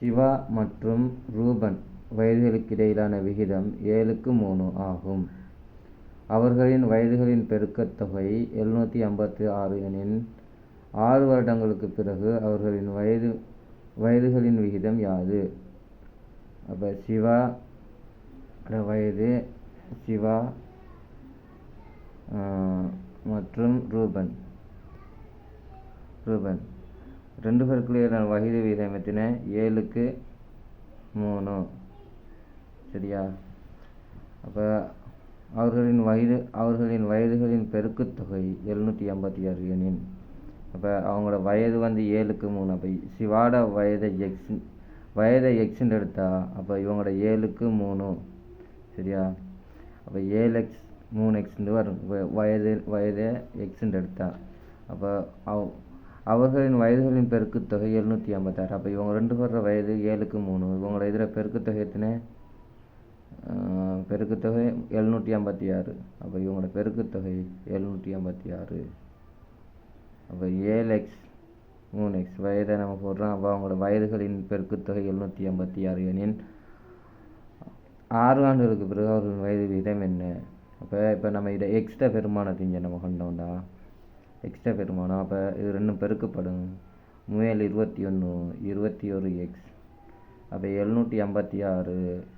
சிவா மற்றும் ரூபன் வயதுகளுக்கிடையிலான விகிதம் 7:3 ஆகும். அவர்களின் வயதுகளின் பெருக்கத்தொகை 756 எனின் 6 வருடங்களுக்குப் பிறகு அவர்களின் வயதுகளின் விகிதம் யாது? அப்போ சிவா வயது, சிவா மற்றும் ரூபன் 2 பேருக்குள்ள வயது விகிதம் எத்தனை? 7:3. சரியா? அப்போ அவர்களின் வயதுகளின் பெருக்குத்தொகை 756 எனின் அப்போ அவங்களோட வயது 7:3. அப்போ சிவாட வயதை எக்ஸ்ன்னு எடுத்தா அப்போ இவங்களோட 7:3. சரியா? அப்போ 7x 3x வரும். வயதை எக்ஸ்ன்னு எடுத்தா அப்போ அவர்களின் வயதுகளின் பெருக்குத்தொகை 756. அப்போ இவங்க 2 பேரோட வயது 7:3. இவங்களோட இதில் பெருக்குத்தொகை எத்தனை? பெருக்குத்தொகை 756. அப்போ இவங்களோட பெருக்குத்தொகை 756. அப்போ 7x 3x வயதை நம்ம போடுறோம். அப்போ அவங்களோட வயதுகளின் பெருக்குத்தொகை 756 எனின் 6 ஆண்டுகளுக்கு பிறகு அவர்களின் வயது விகிதம் என்ன? இப்போ நம்ம இதை எக்ஸ்ட்ரா பெருமானத்தை இங்கே நம்ம கண்டோம்டா. எக்ஸ்ட்ரா பெருமானம் அப்போ இது 2 பெருக்கப்படும். 7 21 21x. அப்போ 756.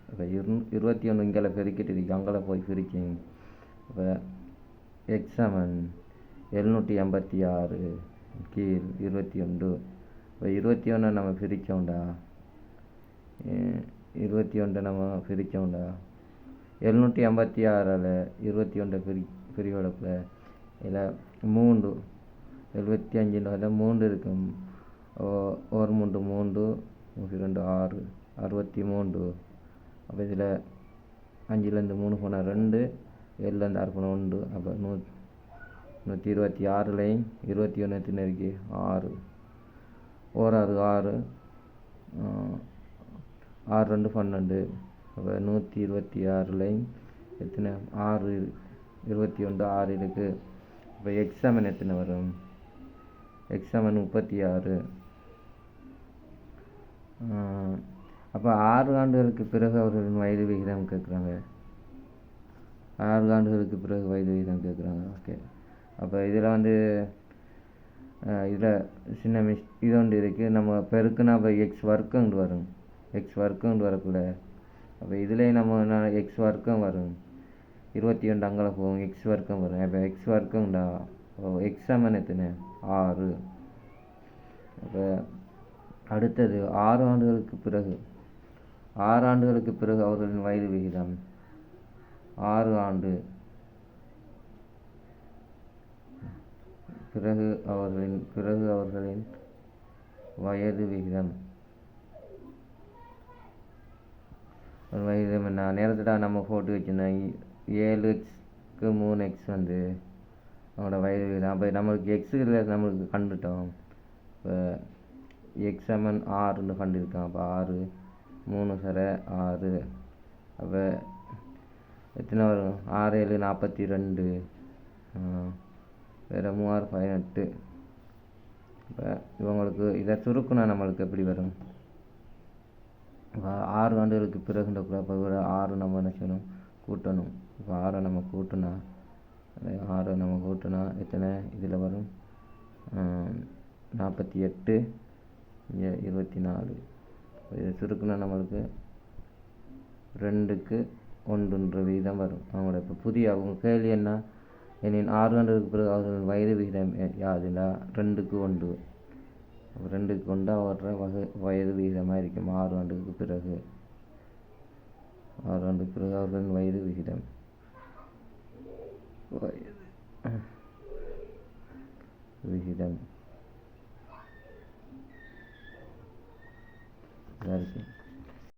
அப்போ 21 இங்கே பெருக்கிட்டு இருக்கு, அங்கே போய் பிரிக்கும். அப்போ x = 756 கீழ் 21. இப்போ 21 நம்ம பிரித்தோம்டா. 21 நம்ம பிரித்தோம்டா. 756 21 பிரிவடப்பில் இதில் 3 75 3 இருக்கும். 1 3 3 2 6 63. அப்போ இதில் 5லேருந்து 3 போனால் 2, 7லேருந்து 6 போனால் 1. அப்போ 126லையும் 21 எத்தனை இருக்கு? 6. 1 6 6 6 2 12. அப்போ 126லையும் எத்தனை? 6 21 6 இருக்குது. இப்போ எக்ஸாமன் எத்தனை வரும்? எக்ஸாமன் 36. அப்போ 6 ஆண்டுகளுக்கு பிறகு அவர்களின் வயது விகிதம் கேட்குறாங்க. 6 ஆண்டுகளுக்கு பிறகு வயது விகிதம் கேட்குறாங்க. ஓகே. அப்போ இதில் இதில் சின்ன இது ஒன்று இருக்குது. நம்ம பெருக்குன்னா அப்போ எக்ஸ் வர்க்கம்னு வரும். எக்ஸ் வர்க்கம்னு வரக்குள்ள அப்போ இதுலேயும் நம்ம எக்ஸ் வர்க்கம் வரும். 21 அங்கே போகும், எக்ஸ் வர்க்கம் வரும். அப்போ எக்ஸ் வர்க்கம்டா. எக்ஸாமன் எத்தனை? 6. அப்போ அடுத்தது 6 ஆண்டுகளுக்கு பிறகு 6 ஆண்டுகளுக்கு பிறகு அவர்களின் வயது விகிதம் 6 ஆண்டு பிறகு அவர்களின் வயது விகிதம் என்ன நேரத்தில் நம்ம போட்டு வச்சுருந்தோம். 7x 3x அவங்களோட வயது விகிதம். அப்போ நம்மளுக்கு எக்ஸுல நம்மளுக்கு கண்டுட்டோம். இப்போ எக்ஸ் = 6ன்னு கண்டிருக்கோம். அப்போ 6 3 6. அப்போ எத்தனை வரும்? 6 7 42. வேறு 3 6 18. இப்போ இவங்களுக்கு இதை சுருக்குனா நம்மளுக்கு எப்படி வரும்? 6 ஆண்டுகளுக்கு பிறகுன்ற கூட இப்போ 6 நம்ம என்ன செய்யணும்? கூட்டணும். இப்போ 6 நம்ம கூட்டினா எத்தனை இதில் வரும்? 48 24. இதை சுருக்குனா நம்மளுக்கு 2க்கு 1 விகிதம் வரும். அவங்களோட இப்போ அவங்க கேள்வி என்ன? எனின் 6 ஆண்டுகளுக்கு பிறகு அவர்களின் வயது விகிதம் யாதுன்னா 2க்கு 1. 2க்கு 1 அவரோட வயது விகிதமாக இருக்கும். 6 ஆண்டுக்கு பிறகு அவர்களின் வயது விகிதம்